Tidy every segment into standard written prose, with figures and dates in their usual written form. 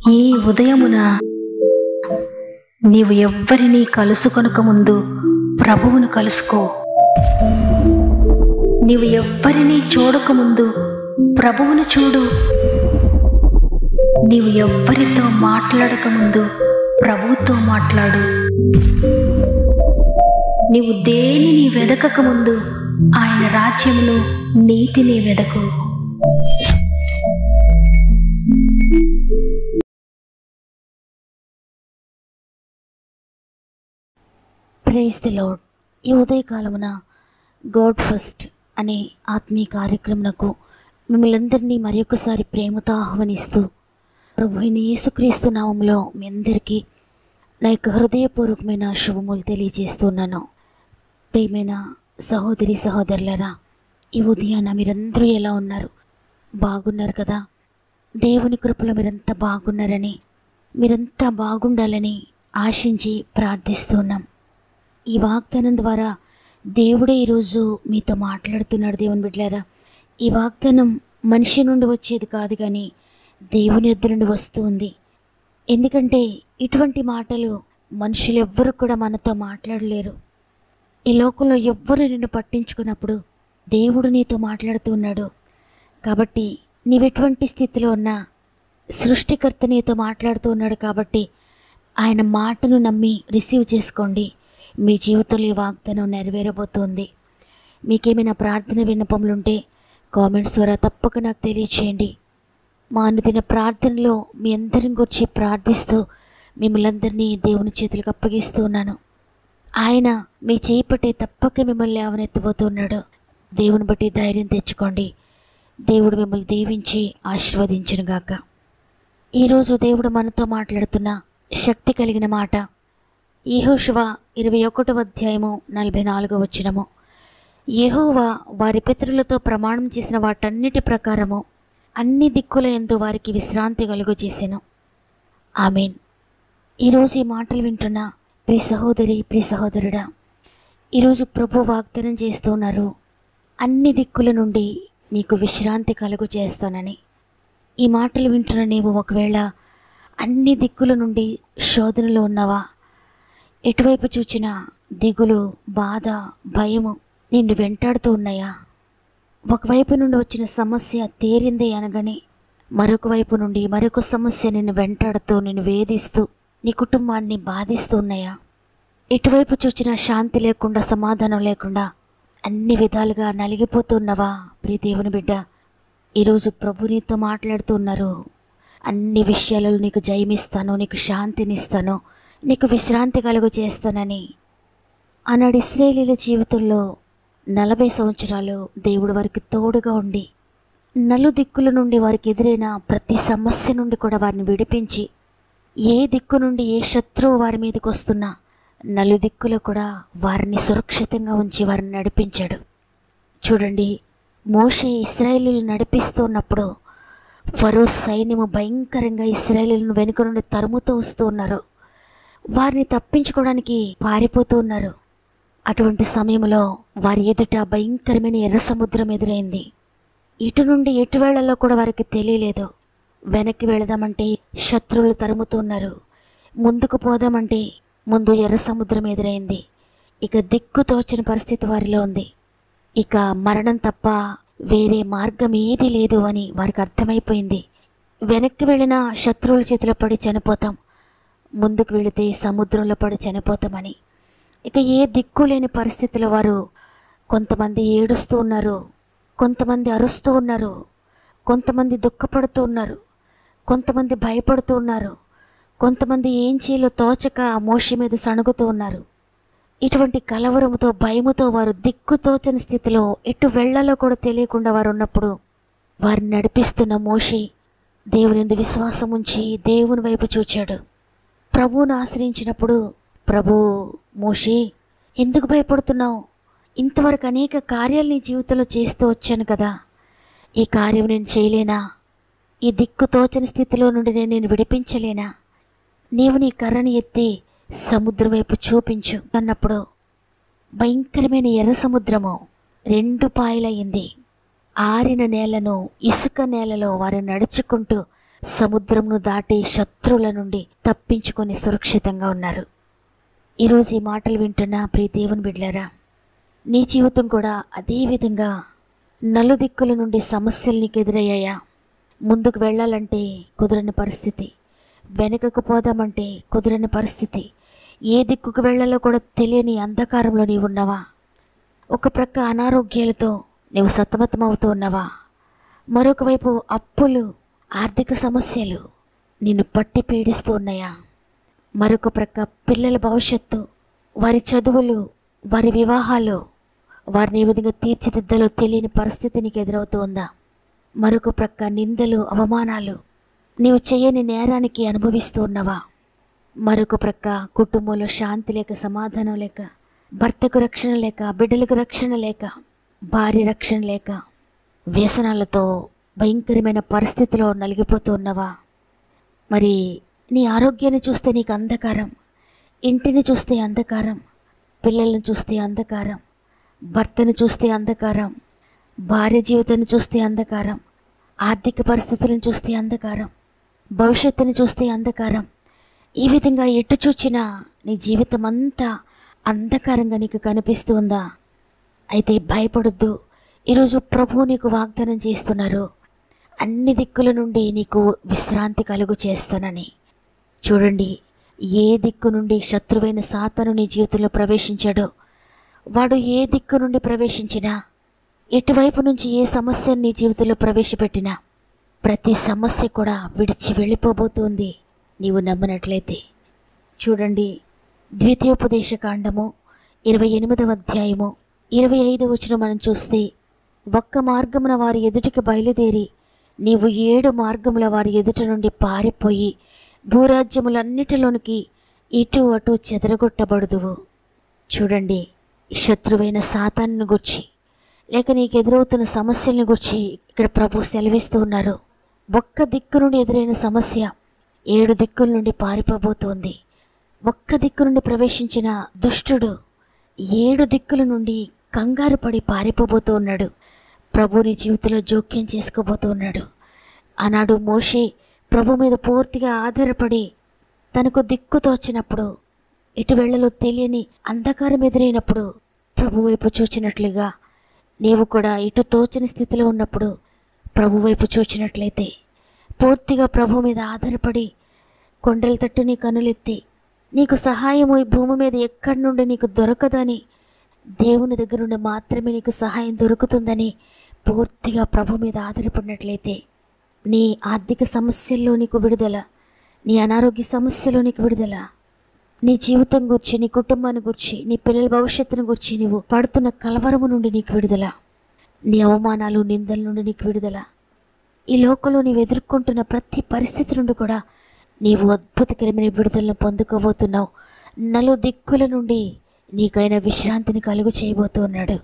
ఈ ఉదయమున నీవు ఎవ్వరినీ కలుసుకొనక ముందు ప్రభువును కలుసుకో. నీవు ఎవ్వరినీ చూడకముందు ప్రభువును చూడు. నీవు ఎవ్వరితో మాట్లాడకముందు ప్రభువుతో మాట్లాడు. నీవు దేనిని వెదకకముందు ఆయన రాజ్యమును నీతిని వెదకు. Praise the lord. ఈ ఉదయకాలమున గాడ్ ఫస్ట్ అనే ఆత్మీయ కార్యక్రమమునకు మిమ్మల్ని అందరినీ మరొకసారి ప్రేమతో ఆహ్వానిస్తూ ప్రభు అయిన యేసుక్రీస్తు నామములో మీ అందరికీ నా యొక్క హృదయపూర్వకమైన శుభములు తెలియజేస్తున్నాను. ప్రియమైన సహోదరి సహోదరులారా, ఈ ఉదయాన మీరందరూ ఎలా ఉన్నారు? బాగున్నారు కదా? దేవుని కృపలో మీరంతా బాగున్నారని, మీరంతా బాగుండాలని ఆశించి ప్రార్థిస్తున్నాం. ఈ వాగ్దానం ద్వారా దేవుడే ఈరోజు మీతో మాట్లాడుతున్నాడు. దేవుని బిడ్డలారా, ఈ వాగ్దానం మనిషి నుండి వచ్చేది కాదు, కానీ దేవుని యొద్ద నుండి వస్తుంది. ఎందుకంటే ఇటువంటి మాటలు మనుషులు ఎవ్వరు కూడా మనతో మాట్లాడలేరు. ఈ లోకంలో ఎవ్వరు నిన్ను పట్టించుకున్నప్పుడు దేవుడు నీతో మాట్లాడుతూ ఉన్నాడు. కాబట్టి నీవెటువంటి స్థితిలో ఉన్నా సృష్టికర్త నీతో మాట్లాడుతూ ఉన్నాడు. కాబట్టి ఆయన మాటను నమ్మి రిసీవ్ చేసుకోండి. మీ జీవితంలో ఈ వాగ్దానం నెరవేరబోతోంది. మీకేమైనా ప్రార్థన విన్నపములుంటే కామెంట్స్ ద్వారా తప్పక నాకు తెలియచేయండి. మా అనుదిన ప్రార్థనలో మీ అందరిని గురించి ప్రార్థిస్తూ మిమ్మల్ని అందరినీ దేవుని చేతులకు అప్పగిస్తూ ఉన్నాను. ఆయన మీ చేయి పట్టే తప్పక మిమ్మల్ని లేవనెత్తబోతున్నాడు. దేవుని బట్టి ధైర్యం తెచ్చుకోండి. దేవుడు మిమ్మల్ని దీవించి ఆశీర్వదించునుగాక. ఈరోజు దేవుడు మనతో మాట్లాడుతున్న శక్తి కలిగిన మాట యెహోషువ 21వ అధ్యాయము 44వ వచనము. యెహోవా వారి పితరులతో ప్రమాణం చేసిన వాటన్నిటి ప్రకారము అన్ని దిక్కుల యందు వారికి విశ్రాంతి కలుగజేసెను. ఆమేన్. ఈరోజు ఈ మాటలు వింటున్న ప్రియ సహోదరి, ప్రియ సహోదరుడా, ఈరోజు ప్రభు వాగ్దానం చేస్తున్నారు, అన్ని దిక్కుల నుండి నీకు విశ్రాంతి కలుగు చేస్తానని. ఈ మాటలు వింటున్న నీవు ఒకవేళ అన్ని దిక్కుల నుండి శోధనలో ఉన్నావా? ఎటువైపు చూచినా దిగులు, బాధ, భయము నిన్ను వెంటాడుతూ ఉన్నాయా? ఒకవైపు నుండి వచ్చిన సమస్య తీరిందే అనగానే మరొక వైపు నుండి మరొక సమస్య నిన్ను వెంటాడుతూ, నిన్ను వేధిస్తూ, నీ కుటుంబాన్ని బాధిస్తూ ఉన్నాయా? ఎటువైపు చూచినా శాంతి లేకుండా, సమాధానం లేకుండా అన్ని విధాలుగా నలిగిపోతున్నావా? ప్రియ దేవుని బిడ్డ, ఈరోజు ప్రభు నీతో మాట్లాడుతున్నారు. అన్ని విషయాలలో నీకు జయమిస్తాను, నీకు శాంతినిస్తాను, నీకు విశ్రాంతి కలుగు చేస్తానని. ఆనాడు ఇశ్రాయేలీయుల జీవితంలో 40 సంవత్సరాలు దేవుడు వారికి తోడుగా ఉండి నలుదిక్కుల నుండి వారికి ఎదురైన ప్రతి సమస్య నుండి కూడా వారిని విడిపించి, ఏ దిక్కు నుండి ఏ శత్రువు వారి మీదకి వస్తున్నా నలుదిక్కులో కూడా వారిని సురక్షితంగా ఉంచి వారిని నడిపించాడు. చూడండి, మోషే ఇశ్రాయేలీయులు నడిపిస్తున్నప్పుడు ఫరో సైన్యము భయంకరంగా ఇశ్రాయేలీయులను వెనుక నుండి తరుముతూ వస్తూ ఉన్నారు. వారిని తప్పించుకోవడానికి పారిపోతూ ఉన్నారు. అటువంటి సమయంలో వారి ఎదుట భయంకరమైన ఎర్ర సముద్రం ఎదురైంది. ఇటు నుండి ఎటు వేళల్లో కూడా వారికి తెలియలేదు. వెనక్కి వెళదామంటే శత్రువులు తరుముతున్నారు, ముందుకు పోదామంటే ముందు ఎర్ర సముద్రం ఎదురైంది. ఇక దిక్కు తోచని పరిస్థితి వారిలో ఉంది. ఇక మరణం తప్ప వేరే మార్గం ఏది లేదు అని వారికి అర్థమైపోయింది. వెనక్కి వెళ్ళిన శత్రువుల చేతిలో పడి చనిపోతాం, ముందుకు వెళితే సముద్రంలో పడి చనిపోతామని. ఇక ఏ దిక్కు లేని పరిస్థితిలో వారు కొంతమంది ఏడుస్తూ ఉన్నారు, కొంతమంది అరుస్తూ ఉన్నారు, కొంతమంది దుఃఖపడుతూ ఉన్నారు, కొంతమంది భయపడుతూ ఉన్నారు, కొంతమంది ఏం చేయాలో తోచక మోషే మీద సణుగుతూ ఉన్నారు. ఇటువంటి కలవరముతో, భయముతో వారు దిక్కుతోచని స్థితిలో ఎటు వెళ్ళాలో కూడా తెలియకుండా వారు ఉన్నప్పుడు వారిని నడిపిస్తున్న మోషే దేవుని యందు విశ్వాసం ఉంచి దేవుని వైపు చూచాడు. ప్రభువును ఆశ్రయించినప్పుడు, ప్రభు, మోషే ఎందుకు భయపడుతున్నావు? ఇంతవరకు అనేక కార్యాలు నీ జీవితంలో చేస్తూ వచ్చాను కదా, ఈ కార్యం నేను చేయలేనా? ఈ దిక్కు తోచని స్థితిలో నుండి నేను విడిపించలేనా? నీవు నీ కర్రని ఎత్తి సముద్రం వైపు చూపించు అన్నప్పుడు భయంకరమైన ఎర్ర సముద్రము 2 పాయలయ్యింది. ఆరిన నేలను, ఇసుక నేలలో వారు నడుచుకుంటూ సముద్రంను దాటి శత్రువుల నుండి తప్పించుకొని సురక్షితంగా ఉన్నారు. ఈరోజు ఈ మాటలు వింటున్న ప్రియ దేవుని బిడ్డలారా, నీ జీవితం కూడా అదే విధంగా నలుదిక్కుల నుండి సమస్యలు నీకు ఎదురయ్యాయా? ముందుకు వెళ్ళాలంటే కుదరని పరిస్థితి, వెనుకకు పోదామంటే కుదరని పరిస్థితి, ఏ దిక్కుకు వెళ్ళాలో కూడా తెలియని అంధకారంలో నీవు ఉన్నావా? ఒక ప్రక్క అనారోగ్యాలతో నీవు సతమతమవుతూ ఉన్నావా? మరొక వైపు అప్పులు, ఆర్థిక సమస్యలు నిన్ను పట్టి పీడిస్తూ ఉన్నాయా? మరొక ప్రక్క పిల్లల భవిష్యత్తు, వారి చదువులు, వారి వివాహాలు, వారిని ఏ విధంగా తీర్చిదిద్దలో తెలియని పరిస్థితి నీకు ఎదురవుతూ ఉందా? మరొక ప్రక్క నిందలు, అవమానాలు, నీవు చేయని నేరానికి అనుభవిస్తూ ఉన్నావా? మరొక ప్రక్క కుటుంబంలో శాంతి లేక, సమాధానం లేక, భర్తకు రక్షణ లేక, బిడ్డలకు రక్షణ లేక, భార్య రక్షణ లేక, వ్యసనాలతో భయంకరమైన పరిస్థితిలో నలిగిపోతూ ఉన్నావా? మరి నీ ఆరోగ్యాన్ని చూస్తే నీకు అంధకారం, ఇంటిని చూస్తే అంధకారం, పిల్లలను చూస్తే అంధకారం, భర్తను చూస్తే అంధకారం, భార్య జీవితాన్ని చూస్తే అంధకారం, ఆర్థిక పరిస్థితులను చూస్తే అంధకారం, భవిష్యత్తును చూస్తే అంధకారం. ఈ విధంగా ఎటు చూచినా నీ జీవితం అంతా అంధకారంగా నీకు కనిపిస్తూ ఉందా? అయితే భయపడొద్దు. ఈరోజు ప్రభువు నీకు వాగ్దానం చేస్తున్నారు, అన్ని దిక్కుల నుండి నీకు విశ్రాంతి కలుగు చేస్తానని. చూడండి, ఏ దిక్కు నుండి శత్రువైన సాతాను నీ జీవితంలో ప్రవేశించాడో, వాడు ఏ దిక్కు నుండి ప్రవేశించినా, ఎటువైపు నుంచి ఏ సమస్యను నీ జీవితంలో ప్రవేశపెట్టినా, ప్రతి సమస్య కూడా విడిచి వెళ్ళిపోబోతుంది నీవు నమ్మినట్లయితే. చూడండి, ద్వితీయోపదేశ కాండము 28వ అధ్యాయము 25వ వచనం మనం చూస్తే, ఒక్క మార్గమున వారి ఎదుటికి బయలుదేరి నీవు 7 మార్గముల వారి ఎదుట నుండి పారిపోయి భూరాజ్యములన్నిటిలోనికి ఇటు అటు చెదరగొట్టబడుదువు. చూడండి, శత్రువైన సాతానుని గురించి లేక నీకు ఎదురవుతున్న సమస్యలను గురించి ఇక్కడ ప్రభు సెలవిస్తూ ఉన్నారు. ఒక్క దిక్కు నుండి ఎదురైన సమస్య 7 దిక్కుల నుండి పారిపోబోతోంది. ఒక్క దిక్కు నుండి ప్రవేశించిన దుష్టుడు 7 దిక్కుల నుండి కంగారు పడి పారిపోబోతూ ఉన్నాడు. ప్రభు నీ జీవితంలో జోక్యం చేసుకోబోతూ ఉన్నాడు. ఆనాడు మోషే ప్రభు మీద పూర్తిగా ఆధారపడి తనకు దిక్కు తోచినప్పుడు, ఎటు వెళ్ళలో తెలియని అంధకారం ఎదురైనప్పుడు ప్రభు వైపు చూచినట్లుగా నీవు కూడా ఇటు తోచని స్థితిలో ఉన్నప్పుడు ప్రభు వైపు చూచినట్లయితే, పూర్తిగా ప్రభు మీద ఆధారపడి కొండల తట్టు నీ కనులెత్తి, నీకు సహాయము ఈ భూమి మీద ఎక్కడి నుండి నీకు దొరకదని, దేవుని దగ్గర నుండి మాత్రమే నీకు సహాయం దొరుకుతుందని పూర్తిగా ప్రభు మీద ఆధారపడినట్లయితే, నీ ఆర్థిక సమస్యల్లో నీకు విడుదల, నీ అనారోగ్య సమస్యలో నీకు విడుదల, నీ జీవితం గురించి, నీ కుటుంబాన్ని గురించి, నీ పిల్లల భవిష్యత్తును గురించి నీవు పడుతున్న కలవరము నుండి నీకు విడుదల, నీ అవమానాలు, నిందల నుండి నీకు విడుదల, ఈ లోకంలో నీవు ఎదుర్కొంటున్న ప్రతి పరిస్థితి నుండి కూడా నీవు అద్భుతకరమైన విడుదలను పొందుకోబోతున్నావు. నలుదిక్కుల నుండి నీకైన విశ్రాంతిని కలుగు చేయబోతూ ఉన్నాడు.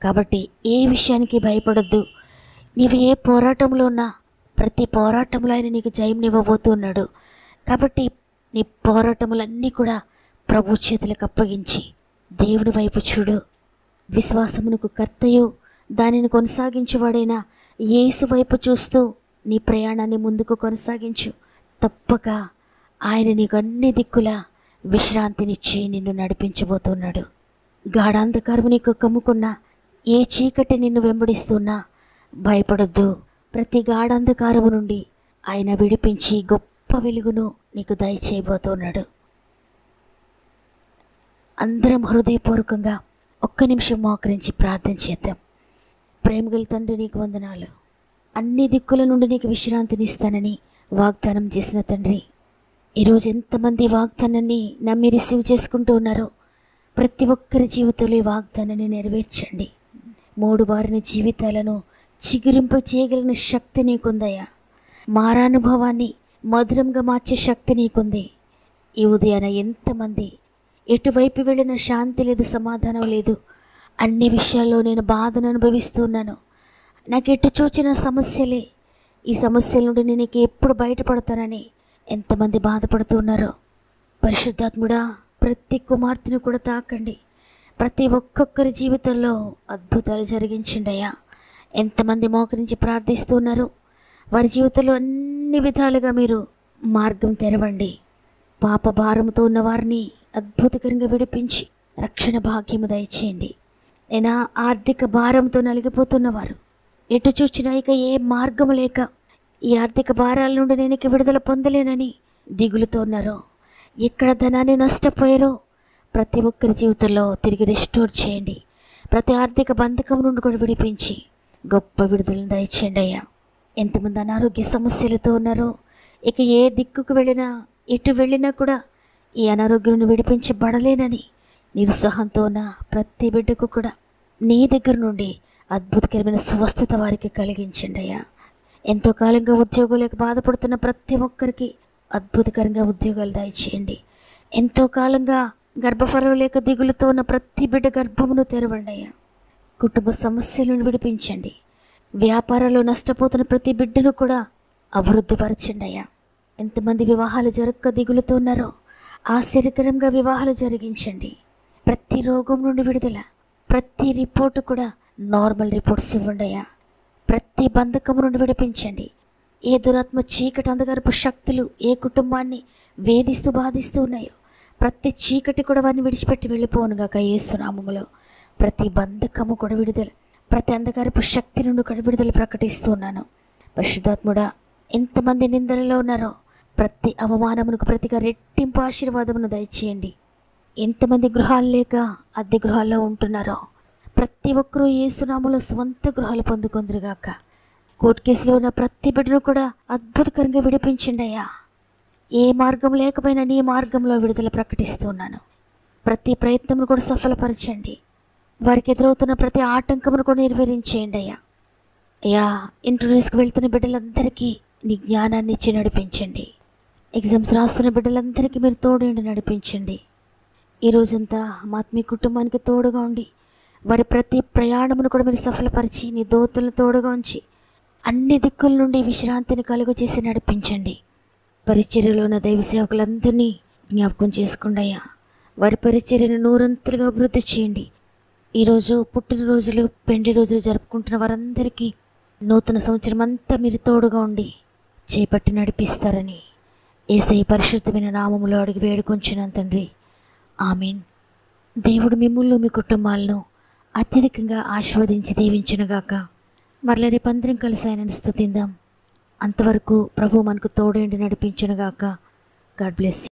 కాబట్టి ఏ విషయానికి భయపడొద్దు. నీవు ఏ పోరాటంలో ఉన్నా ప్రతి పోరాటంలో ఆయన నీకు జయంనివ్వబోతూ ఉన్నాడు. కాబట్టి నీ పోరాటములన్నీ కూడా ప్రభు చేతులకు అప్పగించి దేవుని వైపు చూడు. విశ్వాసమునకు కర్తయు దానిని కొనసాగించేవాడైనా యేసు వైపు చూస్తూ నీ ప్రయాణాన్ని ముందుకు కొనసాగించు. తప్పక ఆయన నీకు అన్ని దిక్కులా విశ్రాంతినిచ్చి నిన్ను నడిపించబోతున్నాడు. గాఢాంధకారము నీకు కమ్ముకున్నా, ఏ చీకటి నిన్ను వెంబడిస్తున్నా భయపడొద్దు. ప్రతి గాఢాంధకారము నుండి ఆయన విడిపించి గొప్ప వెలుగును నీకు దయచేయబోతున్నాడు. అందరం హృదయపూర్వకంగా ఒక్క నిమిషం మోకరించి ప్రార్థన చేద్దాం. ప్రేమగల తండ్రి, నీకు వందనాలు. అన్ని దిక్కుల నుండి నీకు విశ్రాంతినిస్తానని వాగ్దానం చేసిన తండ్రి, ఈరోజు ఎంతమంది వాగ్దానాన్ని నమ్మి రిసీవ్ చేసుకుంటూ ఉన్నారో ప్రతి ఒక్కరి జీవితంలో ఈ వాగ్దానాన్ని నెరవేర్చండి. 3 బారిన జీవితాలను చిగురింపు చేయగలిగిన శక్తి నీకుందయ్యా. మారానుభవాన్ని మధురంగా మార్చే శక్తి నీకుంది. ఈ ఉదయాన ఎంతమంది ఎటువైపు వెళ్ళిన శాంతి లేదు, సమాధానం లేదు, అన్ని విషయాల్లో నేను బాధను అనుభవిస్తున్నాను, నాకు ఎటు చూచిన సమస్యలే, ఈ సమస్యల నుండి నేను ఎప్పుడు బయటపడతానని ఎంతమంది బాధపడుతున్నారో, పరిశుద్ధాత్ముడా ప్రతి కుమార్తెను కూడా తాకండి. ప్రతి ఒక్కొక్కరి జీవితంలో అద్భుతాలు జరిగించండి అయ్యా. ఎంతమంది మోకరించి ప్రార్థిస్తున్నారు, వారి జీవితంలో అన్ని విధాలుగా మీరు మార్గం తెరవండి. పాప భారంతో ఉన్న వారిని అద్భుతకరంగా విడిపించి రక్షణ భాగ్యము దయచేయండి. అయినా ఆర్థిక భారంతో నలిగిపోతున్నవారు, ఎటు చూచినా ఇక ఏ మార్గము లేక ఈ ఆర్థిక భారాల నుండి నేను ఇక విడుదల పొందలేనని దిగులుతో ఉన్నారో, ఎక్కడ ధనాన్ని నష్టపోయారో ప్రతి ఒక్కరి జీవితంలో తిరిగి రెస్టోర్ చేయండి. ప్రతి ఆర్థిక బంధకం నుండి కూడా విడిపించి గొప్ప విడుదలను దయచేయండి అయ్యా. ఎంతమంది అనారోగ్య సమస్యలతో ఉన్నారో, ఇక ఏ దిక్కుకు వెళ్ళినా ఎటు వెళ్ళినా కూడా ఈ అనారోగ్యం నుండి విడిపించబడలేనని నిరుత్సాహంతో ఉన్న ప్రతి బిడ్డకు కూడా నీ దగ్గర నుండి అద్భుతకరమైన స్వస్థత వారికి కలిగించండి అయ్యా. ఎంతో కాలంగా ఉద్యోగం లేక బాధపడుతున్న ప్రతి ఒక్కరికి అద్భుతకరంగా ఉద్యోగాలు దయచేయండి. ఎంతో కాలంగా గర్భఫలం లేక దిగులుతో ఉన్న ప్రతి బిడ్డ గర్భమును తెరవండి అయ్యా. కుటుంబ సమస్యలను విడిపించండి. వ్యాపారాల్లో నష్టపోతున్న ప్రతి బిడ్డను కూడా అభివృద్ధిపరచండి అయ్యా. ఎంతమంది వివాహాలు జరగక దిగులుతో ఉన్నారో ఆశ్చర్యకరంగా వివాహాలు జరిగించండి. ప్రతి రోగం నుండి విడుదల, ప్రతి రిపోర్టు కూడా నార్మల్ రిపోర్ట్స్ ఇవ్వండి అయ్యా. ప్రతి బంధకము నుండి విడిపించండి. ఏ దురాత్మ చీకటి అంధకారపు శక్తులు ఏ కుటుంబాన్ని వేధిస్తూ బాధిస్తూ ఉన్నాయో ప్రతి చీకటి కూడా వారిని విడిచిపెట్టి వెళ్ళిపోనుగాక యేసు నామములో. ప్రతి బంధకము కూడా విడుదల, ప్రతి అంధకారపు శక్తి నుండి కూడా విడుదల ప్రకటిస్తున్నాను. పరిశుద్ధాత్ముడా, ఎంతమంది నిందలలో ఉన్నారో ప్రతి అవమానమునకు ప్రతిగా రెట్టింపు ఆశీర్వాదమును దయచేయండి. ఎంతమంది గృహాలు లేక అద్దె గృహాల్లో ఉంటున్నారో ప్రతి ఒక్కరూ యేసునామములో స్వంత గృహాలు పొందుకొందురుగాక. కోర్టు కేసులో ఉన్న ప్రతి బిడ్డను కూడా అద్భుతకరంగా విడిపించండి అయ్యా. ఏ మార్గం లేకపోయినా నీ మార్గంలో విడుదల ప్రకటిస్తున్నాను. ప్రతి ప్రయత్నమును కూడా సఫలపరచండి. వారికి ఎదురవుతున్న ప్రతి ఆటంకమును కూడా నెరవేరించేయండి అయ్యా. అయ్యా, ఇంటర్వ్యూస్కి వెళ్తున్న బిడ్డలందరికీ నీ జ్ఞానాన్ని ఇచ్చి నడిపించండి. ఎగ్జామ్స్ రాస్తున్న బిడ్డలందరికీ మీరు తోడుండి నడిపించండి. ఈ రోజంతా మీ కుటుంబానికి తోడుగా ఉండి వారి ప్రతి ప్రయాణమును కూడా మీరు సఫలపరిచి నీ దోతులను తోడుగా ఉంచి అన్ని దిక్కుల నుండి విశ్రాంతిని కలుగ చేసి నడిపించండి. పరిచర్యలో ఉన్న దైవ సేవకులందరినీ జ్ఞాపకం చేసుకోండి అయ్యా. వారి పరిచర్యను నూరంతలుగా అభివృద్ధి చేయండి. ఈరోజు పుట్టినరోజులు, పెండ్లి రోజులు జరుపుకుంటున్న వారందరికీ నూతన సంవత్సరం అంతా మీరు తోడుగా ఉండి చేపట్టి నడిపిస్తారని యేసయ్య పరిశుద్ధమైన నామములో అడిగి వేడుకొంచున్నాను తండ్రి. ఆమేన్. దేవుడు మిమ్ములను మీ కుటుంబాలను అత్యధికంగా ఆశీర్వదించి దీవించునుగాక. మరల రేపు అందరం కలిసి ఆయనను స్తుతిందాం. అంతవరకు ప్రభు మనకు తోడేండి నడిపించునుగాక. God bless.